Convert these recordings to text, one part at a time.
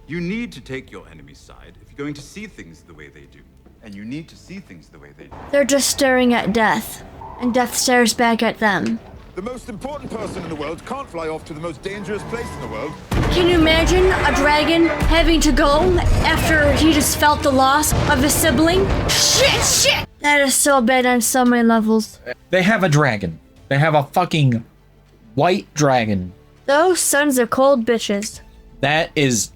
You need to take your enemy's side if you're going to see things the way they do. And you need to see things the way they do. They're just staring at death, and death stares back at them. The most important person in the world can't fly off to the most dangerous place in the world. Can you imagine a dragon having to go after he just felt the loss of his sibling? Shit! That is so bad on so many levels. They have a dragon. They have a fucking white dragon. Those sons of cold bitches. That is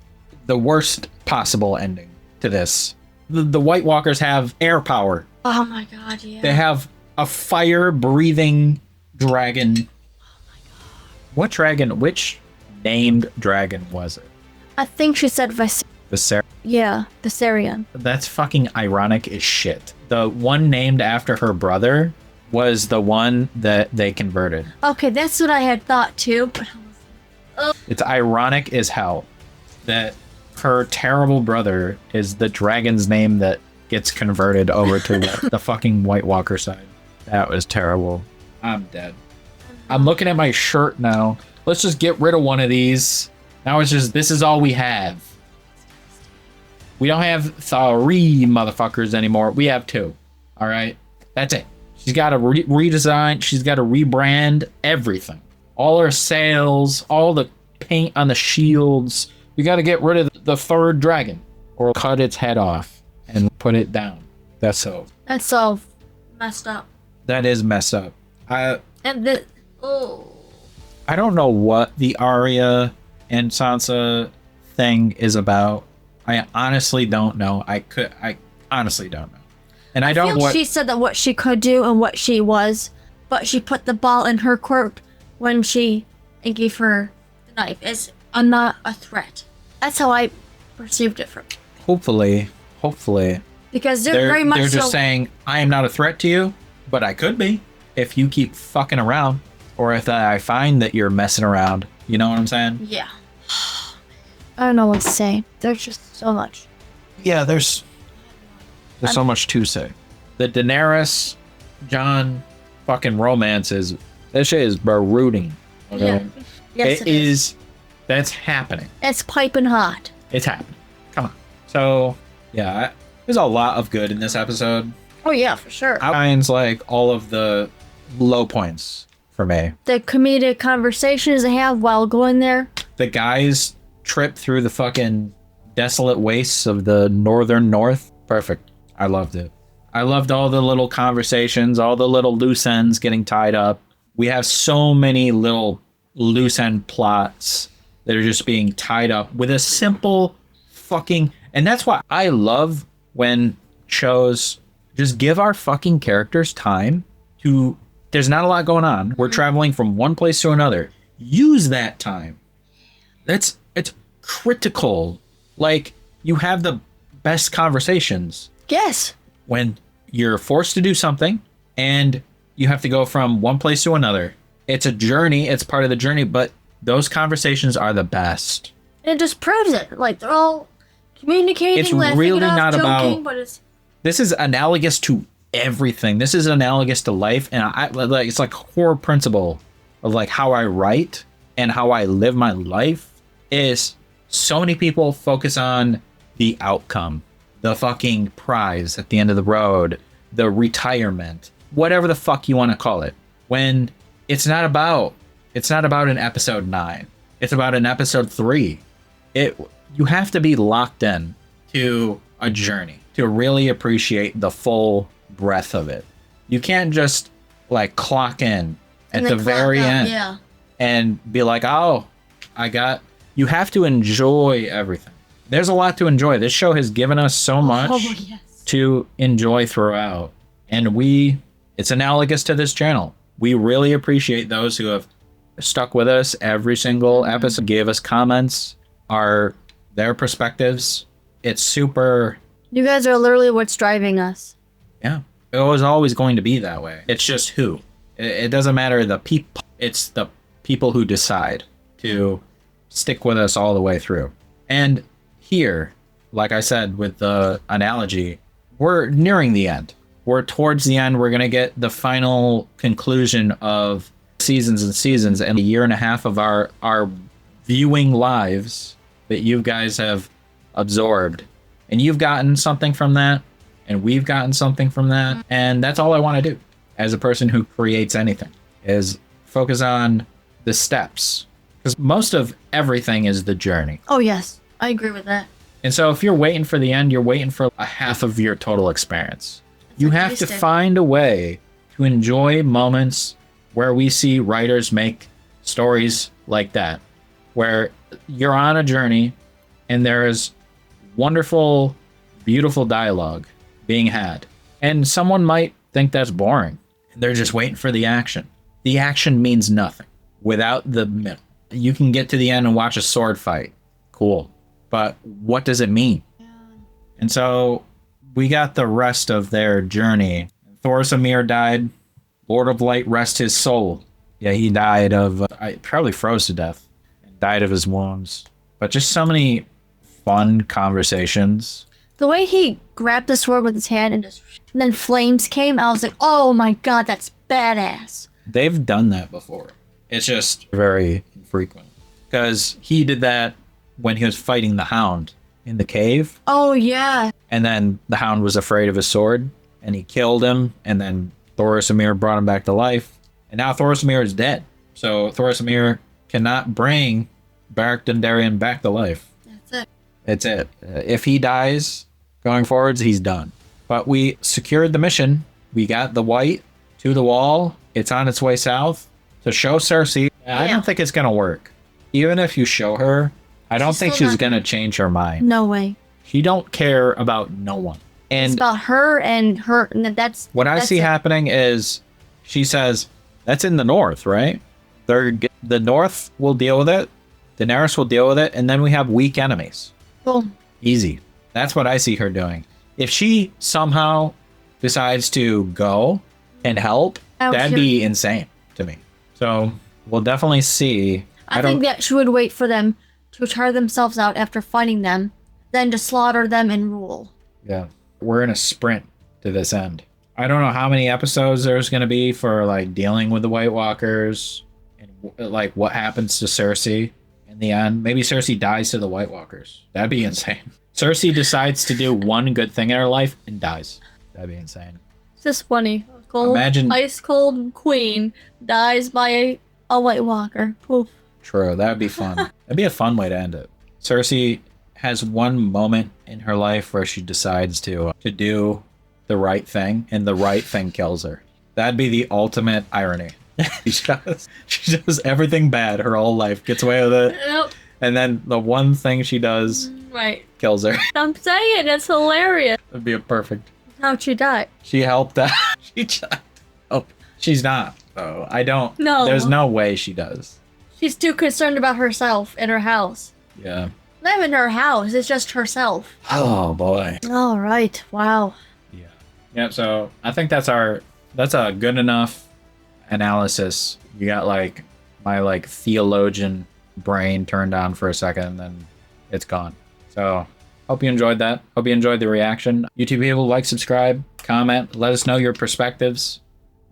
the worst possible ending to this. The White Walkers have air power. Oh my god, yeah. They have a fire-breathing dragon. Oh my god. What dragon? Which named dragon was it? I think she said Viserion. Yeah, Viserion. That's fucking ironic as shit. The one named after her brother was the one that they converted. Okay, that's what I had thought too. But It's ironic as hell that her terrible brother is the dragon's name that gets converted over to the fucking White Walker side. That was terrible. I'm dead. I'm looking at my shirt now. Let's just get rid of one of these. Now it's just, this is all we have. We don't have 3 motherfuckers anymore. We have 2. All right? That's it. She's got to redesign. She's got to rebrand everything. All her sails, all the paint on the shields. We got to get rid of the 3rd dragon or cut its head off and put it down. That's so messed up. That is messed up. I don't know what the Arya and Sansa thing is about. I honestly don't know. I honestly don't know. And I don't she said that what she could do and what she was, but she put the ball in her court when she gave her the knife. As I'm not a threat. That's how I perceived it from. Hopefully. Because they're very much they're just saying, I am not a threat to you, but I could be if you keep fucking around, or if I find that you're messing around. You know what I'm saying? Yeah. I don't know what to say. There's just so much. Yeah, there's so much to say. The Daenerys-Jon fucking romance is, that shit is brooding. Okay? Yeah. Yes, it is. That's happening. It's piping hot. It's happening. Come on. So, yeah, there's a lot of good in this episode. Oh, yeah, for sure. Outlines like all of the low points for me. The comedic conversations they have while going there. The guys trip through the fucking desolate wastes of the northern north. Perfect. I loved it. I loved all the little conversations, all the little loose ends getting tied up. We have so many little loose end plots that are just being tied up with a simple fucking... And that's why I love when shows just give our fucking characters time to... There's not a lot going on. We're traveling from one place to another. Use that time. It's critical. Like, you have the best conversations. Yes. When you're forced to do something and you have to go from one place to another. It's a journey. It's part of the journey, but those conversations are the best. It just proves it. Like, they're all communicating, it's laughing really it off, not joking, about... but it's... This is analogous to everything. This is analogous to life, and it's like a core principle of like how I write and how I live my life is so many people focus on the outcome, the fucking prize at the end of the road, the retirement, whatever the fuck you want to call it. When it's not about an episode 9. It's about an episode 3. You have to be locked in to a journey to really appreciate the full breadth of it. You can't just like clock in at the very end and be like, oh, you have to enjoy everything. There's a lot to enjoy. This show has given us so much to enjoy throughout. And it's analogous to this channel. We really appreciate those who have stuck with us every single episode, gave us comments, their perspectives. It's super... You guys are literally what's driving us. Yeah. It was always going to be that way. It's just who. It doesn't matter the people. It's the people who decide to stick with us all the way through. And here, like I said with the analogy, we're nearing the end. We're towards the end. We're going to get the final conclusion of seasons and seasons and a year and a half of our viewing lives that you guys have absorbed. And you've gotten something from that, and we've gotten something from that. And that's all I want to do as a person who creates anything, is focus on the steps. Because most of everything is the journey. Oh, yes. I agree with that. And so if you're waiting for the end, you're waiting for a half of your total experience. You like have to wasted. find a way to enjoy moments where we see writers make stories like that, where you're on a journey and there is wonderful, beautiful dialogue being had. And someone might think that's boring. They're just waiting for the action. The action means nothing without the middle. You can get to the end and watch a sword fight. Cool. But what does it mean? And so we got the rest of their journey. Thoros died. Lord of Light rest his soul. Yeah, he died of, probably froze to death and died of his wounds. But just so many fun conversations. The way he grabbed the sword with his hand and then flames came, I was like, oh my god, that's badass. They've done that before. It's just very infrequent. Because he did that when he was fighting the Hound in the cave. Oh, yeah. And then the Hound was afraid of his sword, and he killed him, and then Thoros brought him back to life. And now Thoros is dead. So Thoros cannot bring Beric Dondarrion back to life. That's it. It's it. If he dies going forwards, he's done. But we secured the mission. We got the white to the wall. It's on its way south to show Cersei. I don't think it's going to work. Even if you show her, I don't think she's going to change her mind. No way. She don't care about no one. It's And about her and her. And that's what I see happening is she says, that's in the north, right? The north will deal with it. Daenerys will deal with it. And then we have weak enemies. Boom. Easy. That's what I see her doing. If she somehow decides to go and help, that'd be insane to me. So we'll definitely see. I think that she would wait for them to tire themselves out after fighting them, then to slaughter them and rule. Yeah. We're in a sprint to this end. I don't know how many episodes there's going to be for like dealing with the White Walkers and like what happens to Cersei in the end. Maybe Cersei dies to the White Walkers. That'd be insane. Cersei decides to do one good thing in her life and dies. That'd be insane. It's just funny. Imagine ice cold queen dies by a White Walker. Poof. True. That'd be fun. That'd be a fun way to end it. Cersei has one moment in her life where she decides to do the right thing, and the right thing kills her. That'd be the ultimate irony. she does everything bad her whole life, gets away with it, and then the one thing she does kills her. I'm saying, it's hilarious. That'd be a perfect. How'd she die? She helped out. She tried. Oh, she's not. Oh, I don't. No. There's no way she does. She's too concerned about herself and her house. Yeah. Not even her house, it's just herself. Oh boy. All right. Wow. Yeah. Yeah, so I think that's a good enough analysis. You got like my like theologian brain turned on for a second and then it's gone. So hope you enjoyed that. Hope you enjoyed the reaction. YouTube people, like, subscribe, comment, let us know your perspectives.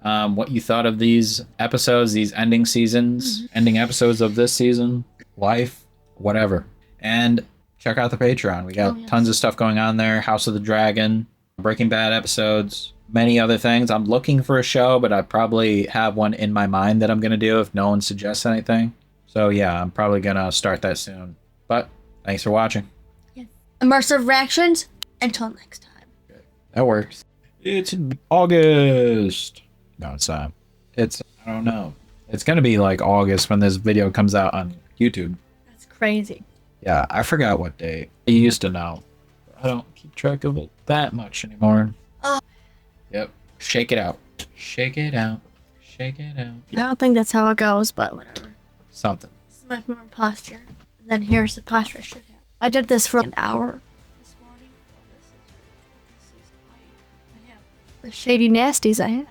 What you thought of these episodes, these ending seasons, ending episodes of this season, life, whatever. And check out the Patreon. We got tons of stuff going on there. House of the Dragon, Breaking Bad episodes, many other things. I'm looking for a show, but I probably have one in my mind that I'm going to do if no one suggests anything. So yeah, I'm probably going to start that soon. But thanks for watching. Yes. Immersive reactions. Until next time. Okay. That works. It's in August. No, it's not. It's, I don't know. It's going to be like August when this video comes out on YouTube. That's crazy. Yeah, I forgot what day. I used to know. I don't keep track of it that much anymore. Yep. Shake it out. Shake it out. Shake it out. I don't think that's how it goes, but whatever. Something. This is my former posture. And then here's the posture I should have. I did this for an hour this morning. I have the shady nasties I have.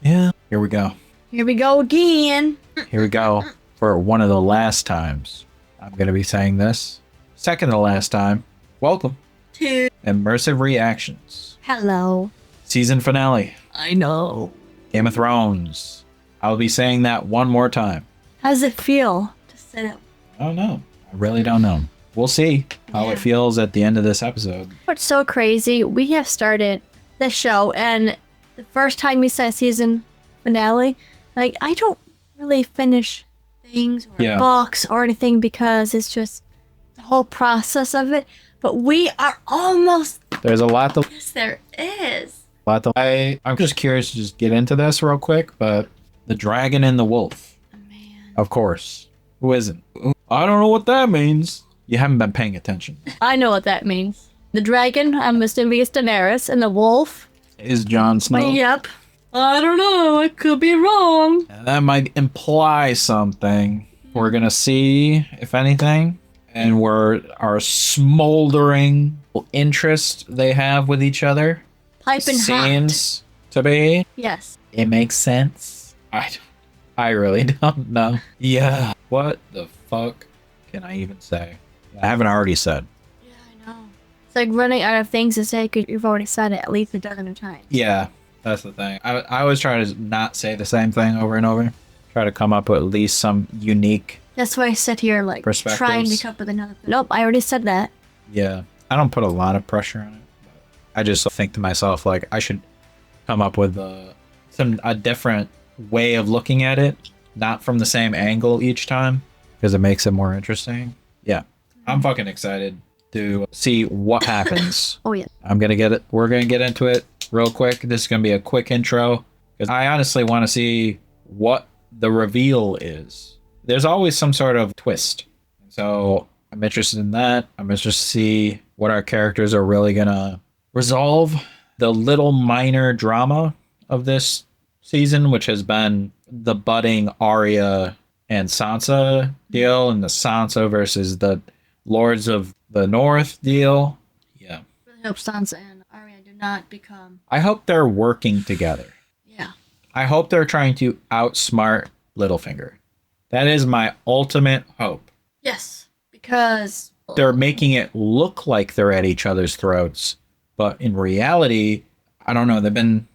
Yeah. Here we go. Here we go again. Here we go. For one of the last times. I'm going to be saying this. Second to last time. Welcome to Immersive Reactions. Hello. Season finale. I know. Game of Thrones. I'll be saying that one more time. How does it feel to sit up? I don't know. I really don't know. we'll see how it feels at the end of this episode. What's so crazy, we have started the show, and the first time we saw season finale, like, I don't really finish things or books or anything because it's just the whole process of it. But we are almost. There's a lot to. Yes, there is. I'm just curious to just get into this real quick, but the dragon and the wolf. Oh, man. Of course. Who isn't? I don't know what that means. You haven't been paying attention. I know what that means. The dragon, I'm assuming it's Daenerys, and the wolf is Jon Snow. Yep. I don't know. I could be wrong. That might imply something. We're gonna see, if anything, and our smoldering interest they have with each other Piping seems to be. Yes. It makes sense. I really don't know. Yeah. What the fuck can I even say? I haven't already said. Yeah, I know. It's like running out of things to say because you've already said it at least a dozen times. Yeah, that's the thing. I always try to not say the same thing over and over. Try to come up with at least some unique. That's why I sit here like trying to come up with another. Nope, I already said that. Yeah, I don't put a lot of pressure on it. I just think to myself like I should come up with a different way of looking at it, not from the same angle each time, because it makes it more interesting. Yeah, I'm fucking excited to see what happens. Oh yeah, we're gonna get into it real quick. This is gonna be a quick intro because I honestly want to see what the reveal is. There's always some sort of twist, so I'm interested in that. I'm interested to see what our characters are really gonna resolve. The little minor drama of this season, which has been the budding Arya and Sansa deal, and the Sansa versus the Lords of the North deal. Yeah. I really hope Sansa and Arya do not become. I hope they're working together. Yeah. I hope they're trying to outsmart Littlefinger. That is my ultimate hope. Yes, because they're making it look like they're at each other's throats, but in reality, I don't know. They've been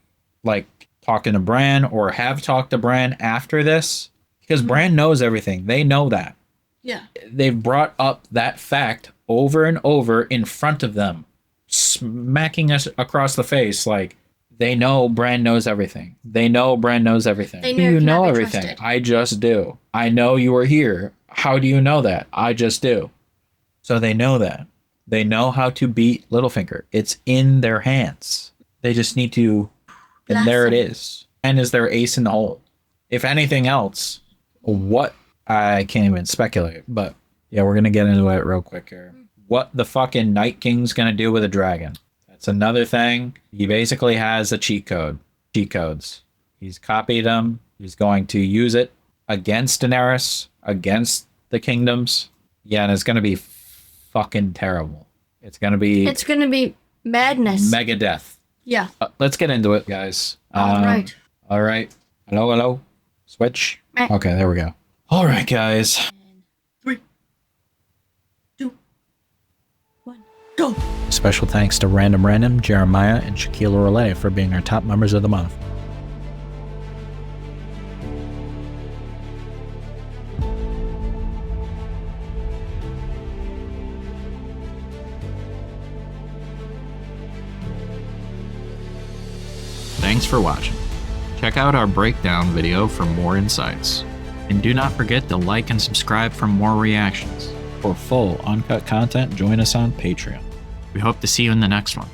like talking to Bran or have talked to Bran after this because Bran knows everything. They know that. Yeah. They've brought up that fact over and over in front of them, smacking us across the face like they know Bran knows everything. They know Bran knows everything. They You know everything. I just do. I know you were here. How do you know that? I just do. So they know that. They know how to beat Littlefinger. It's in their hands. They just need to, and there it is. And is their ace in the hole. If anything else, what, I can't even speculate, but yeah, we're going to get into it real quick here. What the fucking Night King's going to do with a dragon. That's another thing. He basically has a cheat codes. He's copied them. He's going to use it against Daenerys, against the kingdoms. Yeah, and it's going to be fucking terrible. It's going to be madness. Mega death. Yeah. Let's get into it, guys. All right. Hello. Switch. Okay, there we go. All right, guys. 3, 2, 1, go. Special thanks to Random, Jeremiah, and Shaquille Rolette for being our top members of the month. Thanks for watching. Check out our breakdown video for more insights. And do not forget to like and subscribe for more reactions. For full uncut content, join us on Patreon. We hope to see you in the next one.